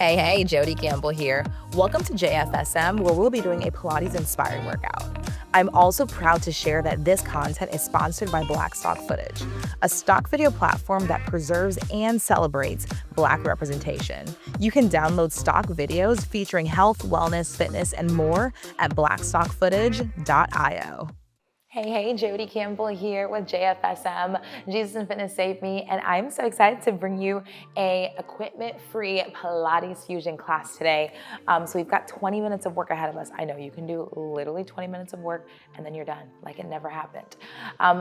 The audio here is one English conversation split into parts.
Hey, Jody Campbell here. Welcome to JFSM, where we'll be doing a Pilates-inspired workout. I'm also proud to share that this content is sponsored by Black Stock Footage, a stock video platform that preserves and celebrates Black representation. You can download stock videos featuring health, wellness, fitness, and more at blackstockfootage.io. Hey, Jody Campbell here with JFSM, Jesus and Fitness Save Me, and I'm so excited to bring you a equipment-free Pilates fusion class today. So we've got 20 minutes of work ahead of us. I know you can do literally 20 minutes of work and then you're done, like it never happened.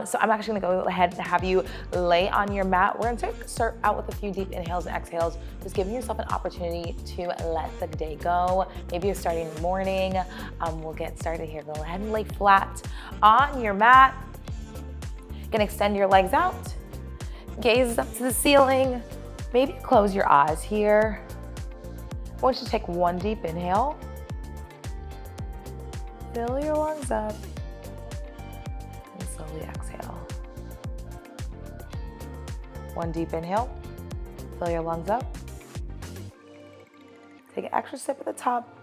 So I'm actually gonna go ahead and have you lay on your mat. We're gonna start out with a few deep inhales and exhales, just giving yourself an opportunity to let the day go. Maybe you're starting in the morning. We'll get started here. Go ahead and lay flat on your mat. You can extend your legs out, gaze up to the ceiling, maybe close your eyes here. I want you to take one deep inhale, fill your lungs up, and slowly exhale. One deep inhale, fill your lungs up. Take an extra sip at the top,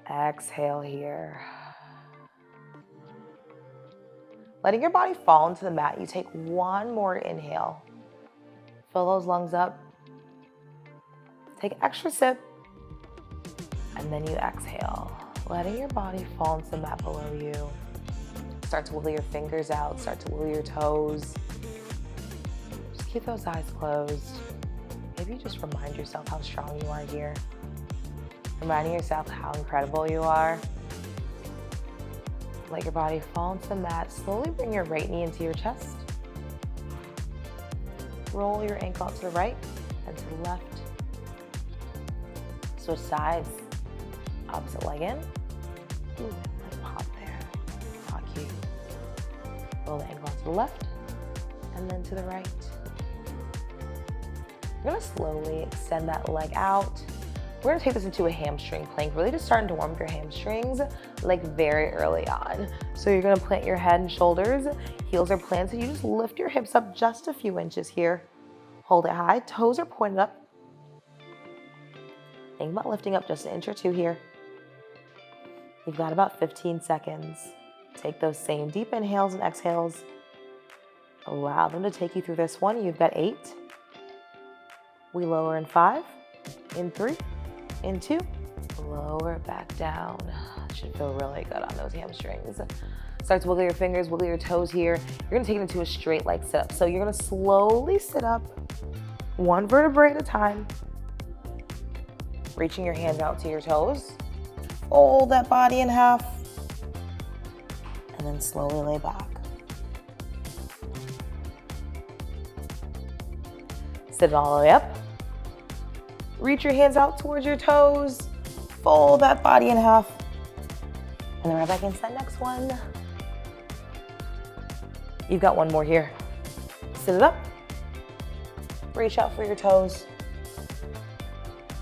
exhale here. Letting your body fall into the mat, you take one more inhale. Fill those lungs up. Take an extra sip, and then you exhale. Letting your body fall into the mat below you. Start to wiggle your fingers out, start to wiggle your toes. Just keep those eyes closed. Maybe just remind yourself how strong you are here. Reminding yourself how incredible you are. Let your body fall into the mat. Slowly bring your right knee into your chest. Roll your ankle out to the right and to the left. Switch sides. Opposite leg in. Ooh, nice pop there. Not cute. Roll the ankle out to the left and then to the right. You're gonna slowly extend that leg out. We're gonna take this into a hamstring plank, really just starting to warm up your hamstrings like very early on. So you're gonna plant your head and shoulders, heels are planted. You just lift your hips up just a few inches here. Hold it high, toes are pointed up. Think about lifting up just an inch or two here. You've got about 15 seconds. Take those same deep inhales and exhales. Allow them to take you through this one. You've got 8. We lower in 5, in 3, in 2, lower it back down. Should feel really good on those hamstrings. Start to wiggle your fingers, wiggle your toes here. You're gonna take it into a straight leg sit up. So you're gonna slowly sit up, one vertebrae at a time. Reaching your hand out to your toes. Fold that body in half. And then slowly lay back. Sit it all the way up. Reach your hands out towards your toes. Fold that body in half. And then right back into that next one. You've got one more here. Sit it up. Reach out for your toes.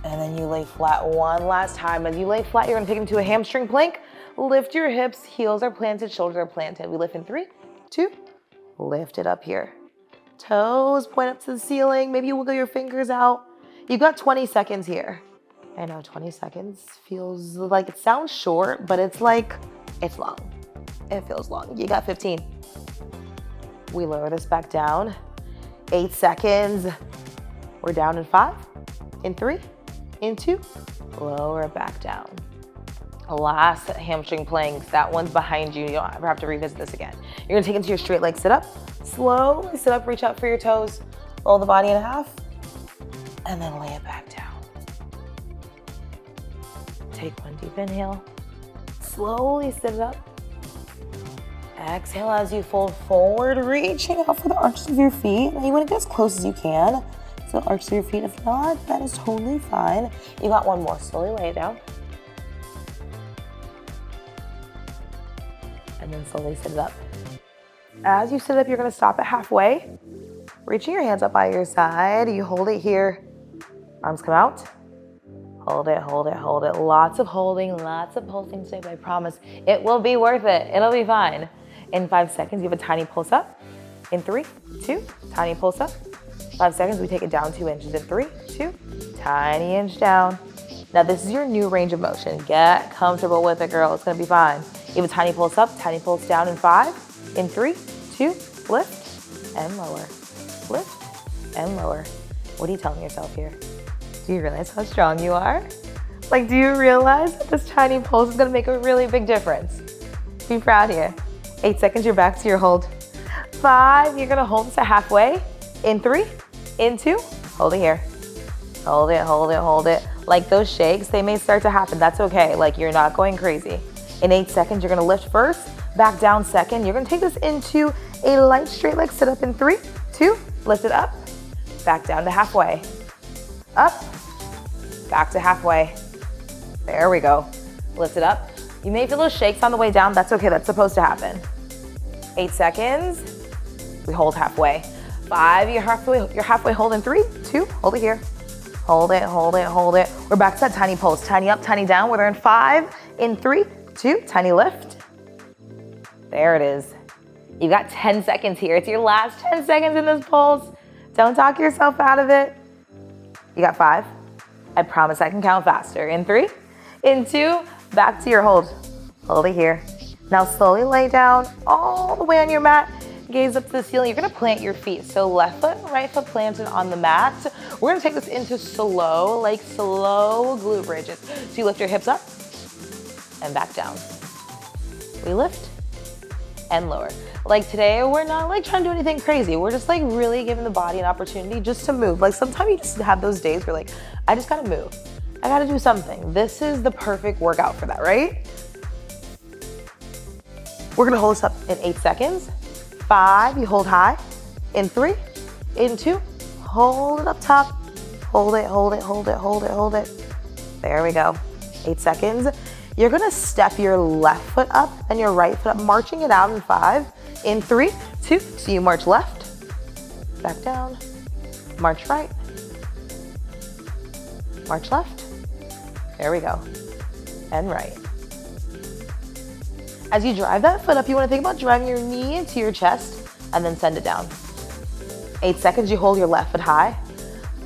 And then you lay flat one last time. As you lay flat, you're gonna take them to a hamstring plank. Lift your hips, heels are planted, shoulders are planted. We lift in 3, 2, lift it up here. Toes point up to the ceiling. Maybe you wiggle your fingers out. You've got 20 seconds here. I know 20 seconds feels like it sounds short, but it's like, it's long. It feels long. You got 15. We lower this back down. 8 seconds. We're down in 5, in 3, in 2, lower it back down. Last hamstring plank, that one's behind you. You don't ever have to revisit this again. You're gonna take it into your straight leg sit up. Slowly sit up, reach out for your toes. Fold the body in half. And then lay it back down. Take one deep inhale. Slowly sit it up. Exhale as you fold forward, reaching out for the arches of your feet. Now you want to get as close as you can to the arches of your feet. If not, that is totally fine. You got one more. Slowly lay it down. And then slowly sit it up. As you sit up, you're going to stop at halfway. Reaching your hands up by your side. You hold it here. Arms come out. Hold it, hold it, hold it. Lots of holding, lots of pulsing today, but I promise it will be worth it. It'll be fine. In 5 seconds, you have a tiny pulse up. In 3, 2, tiny pulse up. 5 seconds, we take it down 2 inches. In 3, 2, tiny inch down. Now this is your new range of motion. Get comfortable with it, girl. It's gonna be fine. You have a tiny pulse up, tiny pulse down in 5, in 3, 2, lift and lower. Lift and lower. What are you telling yourself here? Do you realize how strong you are? Like, do you realize that this tiny pulse is gonna make a really big difference? Be proud here. 8 seconds, you're back to your hold. 5, you're gonna hold this at halfway. In 3, in 2, hold it here. Hold it, hold it, hold it. Like those shakes, they may start to happen. That's okay, like you're not going crazy. In 8 seconds, you're gonna lift first, back down second. You're gonna take this into a light straight leg sit up in 3, 2, lift it up, back down to halfway. Up, back to halfway. There we go. Lift it up. You may feel those shakes on the way down. That's okay, that's supposed to happen. 8 seconds, we hold halfway. 5, you're halfway hold in 3, 2, hold it here. Hold it, hold it, hold it. We're back to that tiny pulse. Tiny up, tiny down. We're in 5, in 3, 2, tiny lift. There it is. You got 10 seconds here. It's your last 10 seconds in this pulse. Don't talk yourself out of it. You got 5. I promise I can count faster. In 3, in 2, back to your hold. Hold it here. Now slowly lay down all the way on your mat. Gaze up to the ceiling. You're gonna plant your feet. So left foot, right foot planted on the mat. We're gonna take this into slow glute bridges. So you lift your hips up and back down. We lift and lower. Like today, we're not like trying to do anything crazy. We're just like really giving the body an opportunity just to move. Like sometimes you just have those days where like, I just gotta move. I gotta do something. This is the perfect workout for that, right? We're gonna hold this up in 8 seconds. 5, you hold high. In 3, in 2, hold it up top. Hold it, hold it, hold it, hold it, hold it. There we go. 8 seconds. You're gonna step your left foot up and your right foot up, marching it out in 5, in 3, 2, so you march left, back down, march right, march left. There we go. And right. As you drive that foot up, you wanna think about driving your knee into your chest and then send it down. 8 seconds, you hold your left foot high.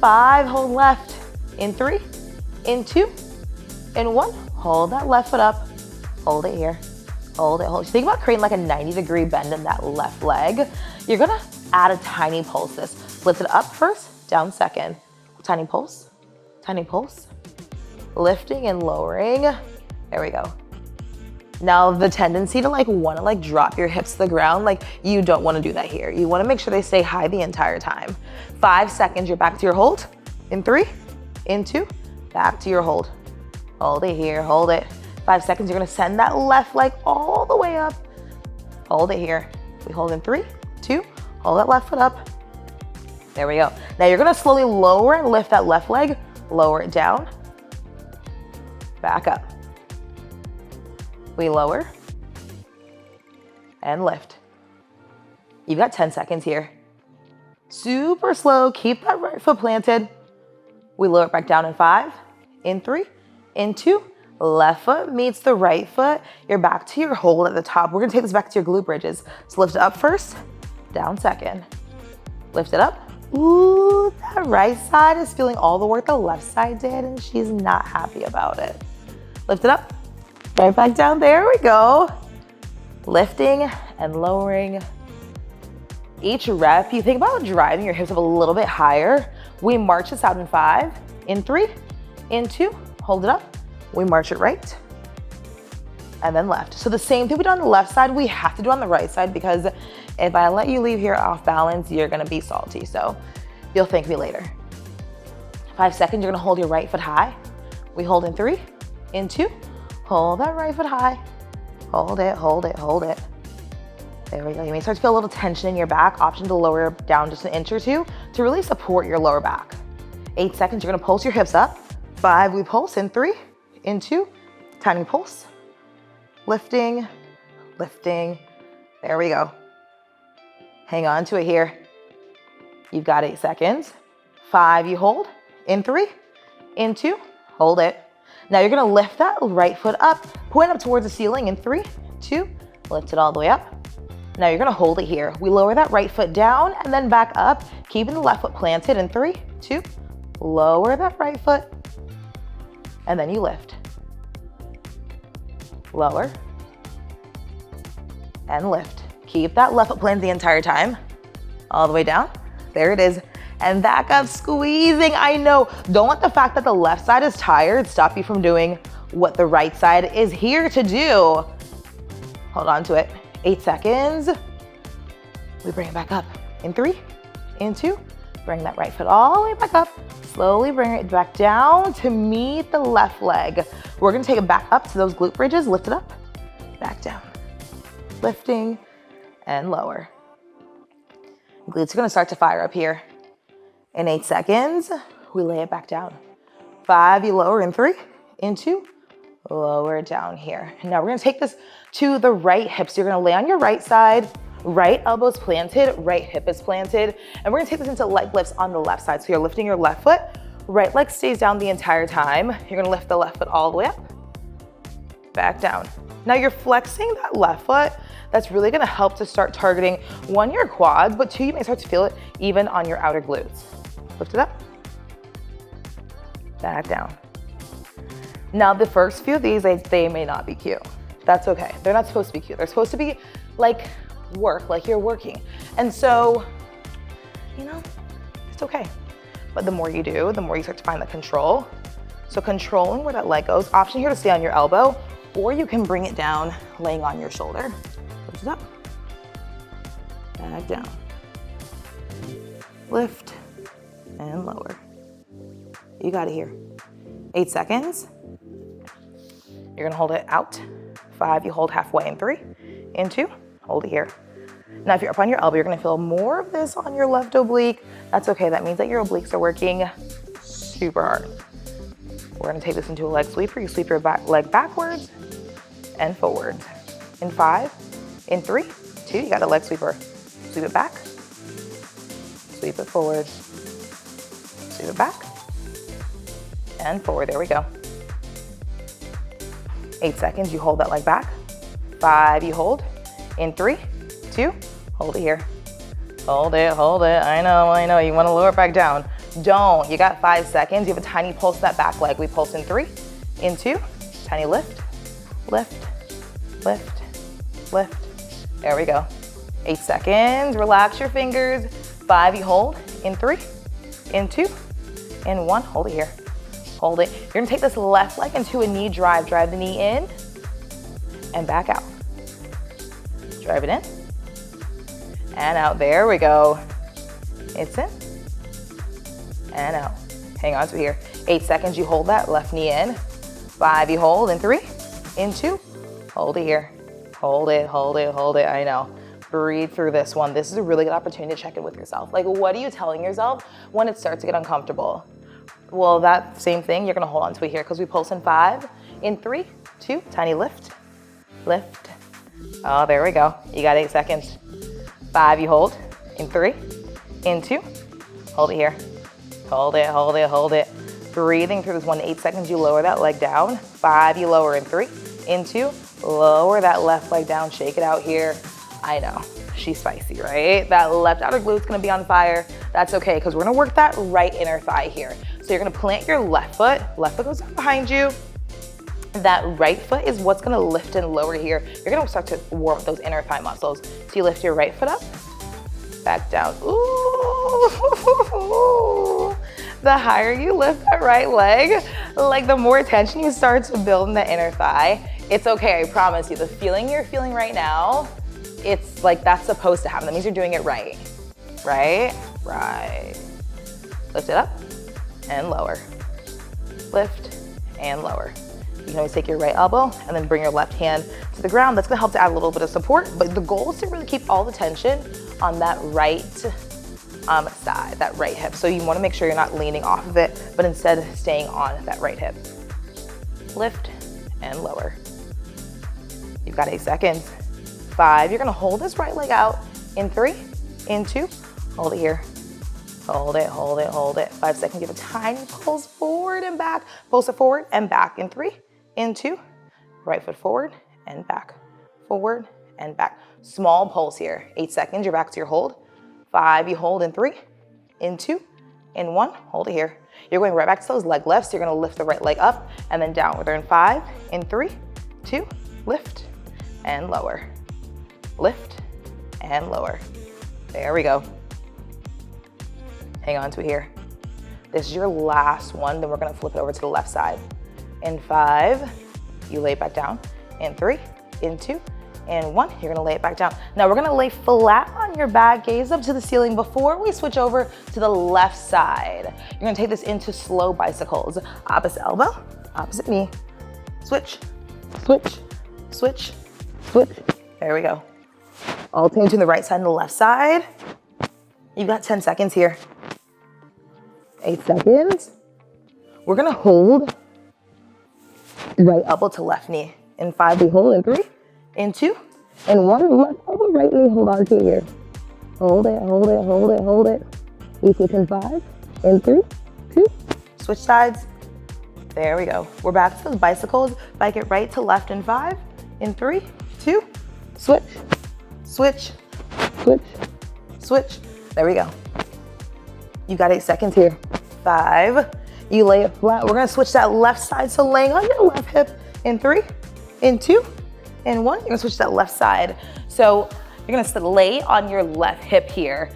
5, hold left. In 3, in 2, in 1, hold that left foot up. Hold it here. Hold it, hold it. Think about creating like a 90-degree bend in that left leg. You're gonna add a tiny pulse this. Lift it up first, down second. Tiny pulse, tiny pulse. Lifting and lowering. There we go. Now the tendency to wanna drop your hips to the ground, you don't wanna do that here. You wanna make sure they stay high the entire time. 5 seconds, you're back to your hold. In 3, in 2, back to your hold. Hold it here, hold it. 5 seconds, you're gonna send that left leg all the way up. Hold it here. We hold in 3, 2, hold that left foot up. There we go. Now you're gonna slowly lower and lift that left leg, lower it down, back up. We lower and lift. You've got 10 seconds here. Super slow, keep that right foot planted. We lower it back down in 5, in 3, in 2, left foot meets the right foot. You're back to your hold at the top. We're gonna take this back to your glute bridges. So lift it up first, down second. Lift it up. Ooh, that right side is feeling all the work the left side did and she's not happy about it. Lift it up. Right back down, there we go. Lifting and lowering. Each rep, you think about driving your hips up a little bit higher. We march this out in 5, in 3, in 2, hold it up. We march it right, and then left. So the same thing we do on the left side, we have to do on the right side because if I let you leave here off balance, you're gonna be salty. So you'll thank me later. 5 seconds, you're gonna hold your right foot high. We hold in 3, in 2, hold that right foot high. Hold it, hold it, hold it. There we go. You may start to feel a little tension in your back. Option to lower down just an inch or 2 to really support your lower back. 8 seconds, you're gonna pulse your hips up. 5, we pulse in 3, in 2, tiny pulse. Lifting, lifting. There we go. Hang on to it here. You've got 8 seconds. 5, you hold. In 3, in 2, hold it. Now you're gonna lift that right foot up, point up towards the ceiling in 3, 2, lift it all the way up. Now you're gonna hold it here. We lower that right foot down and then back up, keeping the left foot planted in 3, 2, lower that right foot, and then you lift. Lower, and lift. Keep that left foot planted the entire time. All the way down. There it is. And back up, squeezing. I know. Don't let the fact that the left side is tired stop you from doing what the right side is here to do. Hold on to it. 8 seconds. We bring it back up. In 3, in 2. Bring that right foot all the way back up. Slowly bring it back down to meet the left leg. We're gonna take it back up to those glute bridges. Lift it up, back down. Lifting and lower. Glutes are gonna start to fire up here. In 8 seconds, we lay it back down. 5, you lower in 3, in 2, lower it down here. Now we're gonna take this to the right hip. So you're gonna lay on your right side, right elbow's planted, right hip is planted, and we're gonna take this into leg lifts on the left side. So you're lifting your left foot, right leg stays down the entire time. You're gonna lift the left foot all the way up, back down. Now you're flexing that left foot. That's really gonna help to start targeting 1, your quads, but 2, you may start to feel it even on your outer glutes. Lift it up, back down. Now the first few of these, they may not be cute. That's okay. They're not supposed to be cute. They're supposed to be like work, like you're working. And so, you know, it's okay. But the more you do, the more you start to find the control. So controlling where that leg goes. Option here to stay on your elbow, or you can bring it down laying on your shoulder. Lift it up, back down. Lift and lower. You got it here. 8 seconds. You're gonna hold it out. 5, you hold halfway in 3, in 2, hold it here. Now if you're up on your elbow, you're gonna feel more of this on your left oblique. That's okay, that means that your obliques are working super hard. We're gonna take this into a leg sweeper. You sweep your leg backwards and forwards. In 5, in 3, 2, you got a leg sweeper. Sweep it back, sweep it forward, sweep it back, and forward, there we go. 8 seconds, you hold that leg back. 5, you hold. In 3, 2, hold it here. Hold it, I know, you wanna lower it back down. Don't, you got 5 seconds. You have a tiny pulse that back leg. We pulse in 3, in 2, tiny lift, lift, lift, lift. There we go. 8 seconds, relax your fingers. 5, you hold. In 3, in 2, in 1, hold it here. Hold it. You're gonna take this left leg into a knee drive. Drive the knee in and back out. Drive it in and out. There we go. It's in and out. Hang on to it here. 8 seconds, you hold that left knee in. 5, you hold. In 3, in 2, hold it here. Hold it, hold it, hold it. I know. Breathe through this one. This is a really good opportunity to check in with yourself. Like, what are you telling yourself when it starts to get uncomfortable? Well, that same thing, you're gonna hold on to it here because we pulse in 5, in 3, 2, tiny lift, lift. Oh, there we go. You got 8 seconds. 5, you hold. In 3, in 2, hold it here. Hold it, hold it, hold it. Breathing through this one. 8 seconds, you lower that leg down. 5, you lower in 3, in 2, lower that left leg down. Shake it out here. I know, she's spicy, right? That left outer glute's gonna be on fire. That's okay, because we're gonna work that right inner thigh here. So you're gonna plant your left foot goes down behind you. That right foot is what's gonna lift and lower here. You're gonna start to warm up those inner thigh muscles. So you lift your right foot up, back down. Ooh. The higher you lift that right leg, like the more tension you start to build in the inner thigh. It's okay, I promise you. The feeling you're feeling right now, it's like that's supposed to happen. That means you're doing it right, right? Right. Lift it up and lower. Lift and lower. You can always take your right elbow and then bring your left hand to the ground. That's gonna help to add a little bit of support, but the goal is to really keep all the tension on that right side, that right hip. So you wanna make sure you're not leaning off of it, but instead staying on that right hip. Lift and lower. You've got 8 seconds. 5, you're gonna hold this right leg out. In 3, in 2, hold it here. Hold it, hold it, hold it. 5 seconds, give a tiny pulse forward and back. Pulse it forward and back. In 3, in 2, right foot forward and back. Forward and back. Small pulse here. 8 seconds, you're back to your hold. 5, you hold in 3, in 2, in 1, hold it here. You're going right back to those leg lifts. You're gonna lift the right leg up and then down. We're in 5, in 3, 2, lift and lower. Lift and lower. There we go. Hang on to it here. This is your last one, then we're gonna flip it over to the left side. In 5, you lay it back down. In 3, in 2, and 1, you're gonna lay it back down. Now we're gonna lay flat on your back, gaze up to the ceiling before we switch over to the left side. You're gonna take this into slow bicycles. Opposite elbow, opposite knee. Switch, switch, switch, switch. There we go. Alternate to the right side and the left side. You've got 10 seconds here. 8 seconds. We're gonna hold right elbow to left knee. In 5, we hold. In 3, in 2, and 1, left elbow, right knee, hold on to it here. Hold it, hold it, hold it, hold it. We switch in 5, in 3, 2, switch sides. There we go. We're back to those bicycles. Bike it right to left in 5, in 3, 2, switch, switch, switch, switch. There we go. You got 8 seconds here. 5, you lay it flat. We're gonna switch that left side, so laying on your left hip in 3, in 2, and 1. You're gonna switch that left side. So you're gonna lay on your left hip here.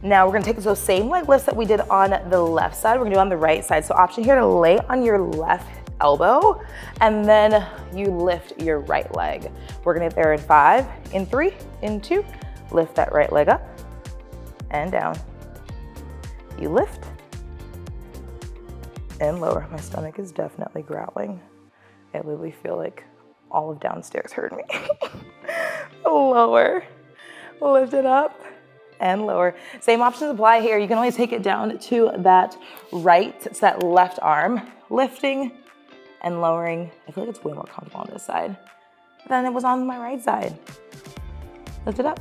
Now we're gonna take those same leg lifts that we did on the left side, we're gonna do on the right side. So option here to lay on your left elbow, and then you lift your right leg. We're gonna get there in 5, in 3, in 2, lift that right leg up and down. You lift and lower. My stomach is definitely growling. I literally feel like all of downstairs heard me. Lower, lift it up and lower. Same options apply here. You can always take it down to that right, to that left arm, lifting and lowering. I feel like it's way more comfortable on this side than it was on my right side. Lift it up,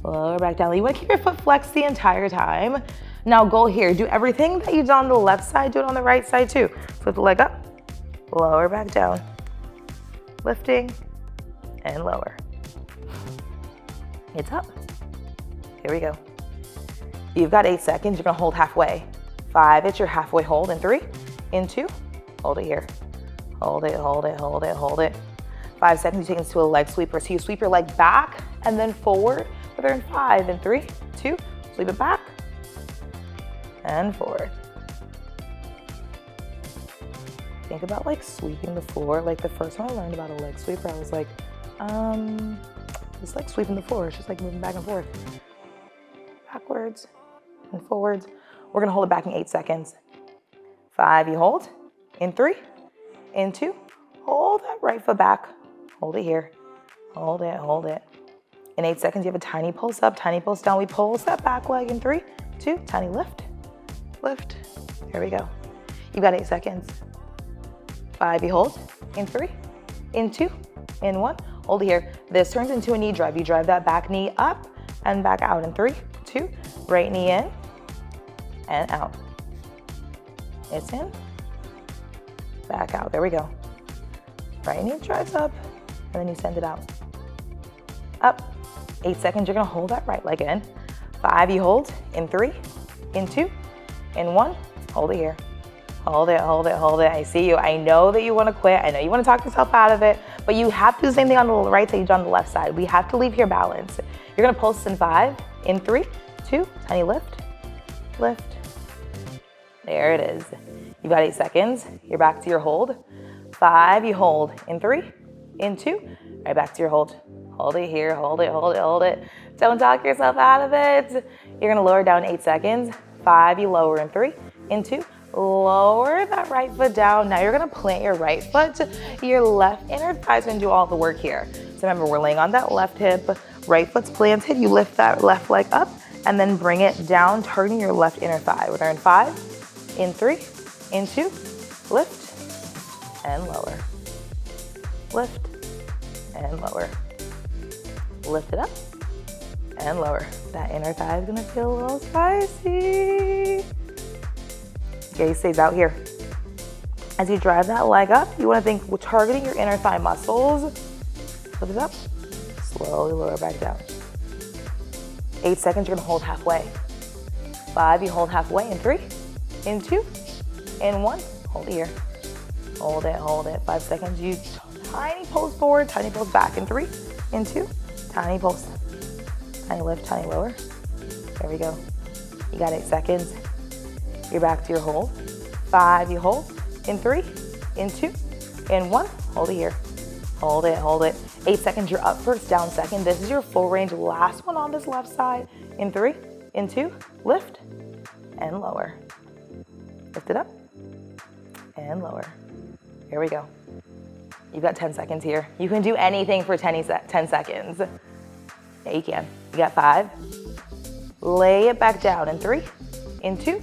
lower back down. You wanna keep your foot flexed the entire time. Now goal here, do everything that you did on the left side, do it on the right side too. Flip the leg up, lower back down, lifting and lower. It's up. Here we go. You've got 8 seconds. You're gonna hold halfway. 5, it's your halfway hold. In 3, in 2, hold it here. Hold it, hold it, hold it, hold it. 5 seconds, you take it to a leg sweeper. So you sweep your leg back and then forward. But they're in 5, in 3, 2, sweep it back and forward. Think about like sweeping the floor. Like the first time I learned about a leg sweeper, I was like, it's like sweeping the floor. It's just like moving back and forth. Backwards and forwards. We're gonna hold it back in 8 seconds. 5, you hold. In 3, in 2, hold that right foot back. Hold it here. Hold it, hold it. In 8 seconds, you have a tiny pulse up, tiny pulse down. We pulse that back leg in 3, 2, tiny lift, lift. Here we go. You've got 8 seconds. 5, you hold. In 3, in 2, in 1, hold it here. This turns into a knee drive. You drive that back knee up and back out in 3, 2, right knee in and out. It's in, back out. There we go. Right knee drives up and then you send it out. Up. 8 seconds, you're gonna hold that right leg in. 5, you hold. In 3, in 2, in 1, hold it here. Hold it, hold it, hold it. I see you. I know that you wanna quit. I know you wanna talk yourself out of it, but you have to do the same thing on the right that you do on the left side. We have to leave here balanced. You're gonna pulse in 5, in 3, 2, tiny lift, lift. There it is. You got 8 seconds. You're back to your hold. 5, you hold. In 3, in 2, right back to your hold. Hold it here, hold it, hold it, hold it. Don't talk yourself out of it. You're gonna lower down 8 seconds. 5, you lower in 3, in 2, lower that right foot down. Now you're gonna plant your right foot. Your left inner thigh is gonna do all the work here. So remember, we're laying on that left hip, right foot's planted. You lift that left leg up and then bring it down, turning your left inner thigh. We're there in 5, in 3, in 2, lift and lower. Lift and lower. Lift it up and lower. That inner thigh is gonna feel a little spicy. Gaze stays out here. As you drive that leg up, you wanna think we're targeting your inner thigh muscles. Lift it up, slowly lower back down. 8 seconds, you're gonna hold halfway. 5, you hold halfway in 3, in 2, in 1. Hold it here. Hold it. 5 seconds. You tiny pulse forward, tiny pulse back in 3, in 2, tiny pulse. Tiny lift, tiny lower. There we go. You got 8 seconds. You're back to your hold. 5, you hold. In 3, in 2, in 1. Hold it here. Hold it. 8 seconds, you're up first, down second. This is your full range. Last one on this left side. In 3, in 2, lift, and lower. Lift it up, and lower. Here we go. You've got 10 seconds here. You can do anything for 10 seconds. Yeah, you can. You got 5. Lay it back down in 3, in 2,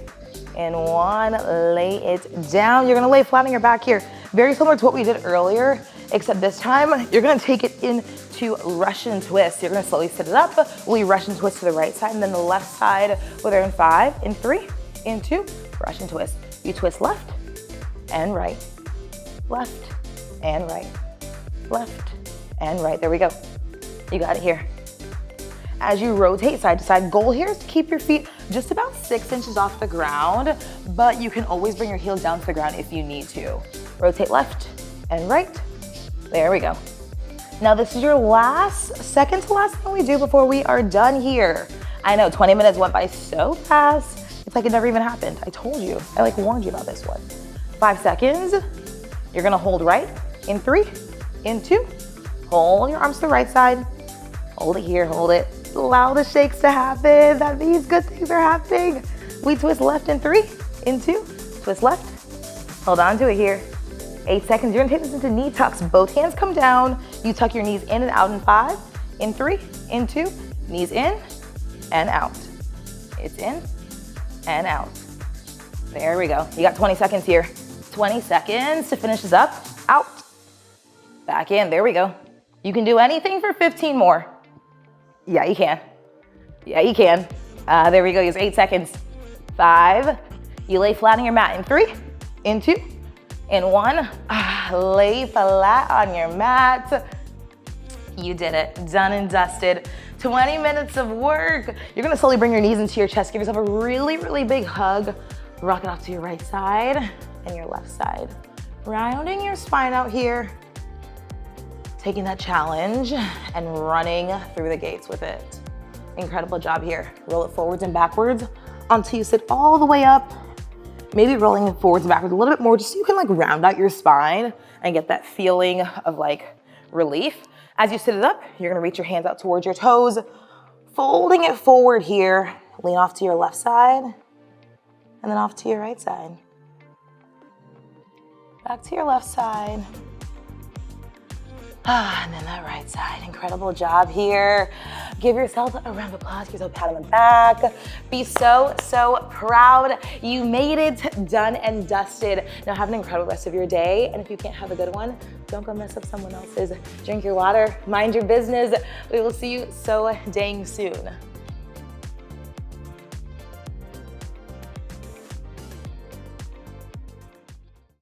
in 1. Lay it down. You're gonna lay flat on your back here. Very similar to what we did earlier, except this time you're gonna take it into Russian twist. You're gonna slowly sit it up. We Russian twist to the right side, and then the left side, whether in 5, in 3, in 2, Russian twist. You twist left and right, left and right, left and right. There we go. You got it here. As you rotate side to side, goal here is to keep your feet just about 6 inches off the ground, but you can always bring your heels down to the ground if you need to. Rotate left and right. There we go. Now this is your second to last thing we do before we are done here. I know 20 minutes went by so fast. It's like it never even happened. I told you, I warned you about this one. 5 seconds. You're gonna hold right in 3, in 2. Hold your arms to the right side. Hold it here, hold it. Allow the shakes to happen. That means good things are happening. We twist left in 3, in 2, twist left. Hold on to it here. 8 seconds, you're gonna take this into knee tucks. Both hands come down. You tuck your knees in and out in 5, in 3, in 2, knees in and out. It's in and out. There we go. You got 20 seconds here. 20 seconds to finish this up. Out. Back in, there we go. You can do anything for 15 more. Yeah, you can. Yeah, you can. There we go, here's 8 seconds. 5, you lay flat on your mat in 3, in 2, in 1. Lay flat on your mat. You did it, done and dusted. 20 minutes of work. You're gonna slowly bring your knees into your chest. Give yourself a really, really big hug. Rock it off to your right side and your left side. Rounding your spine out here. Taking that challenge and running through the gates with it. Incredible job here. Roll it forwards and backwards until you sit all the way up. Maybe rolling it forwards and backwards a little bit more just so you can round out your spine and get that feeling of relief. As you sit it up, you're gonna reach your hands out towards your toes, folding it forward here. Lean off to your left side and then off to your right side. Back to your left side. And then that right side. Incredible job here. Give yourself a round of applause. Give yourself a pat on the back. Be so, so proud. You made it, done and dusted. Now have an incredible rest of your day. And if you can't have a good one, don't go mess up someone else's. Drink your water, mind your business. We will see you so dang soon.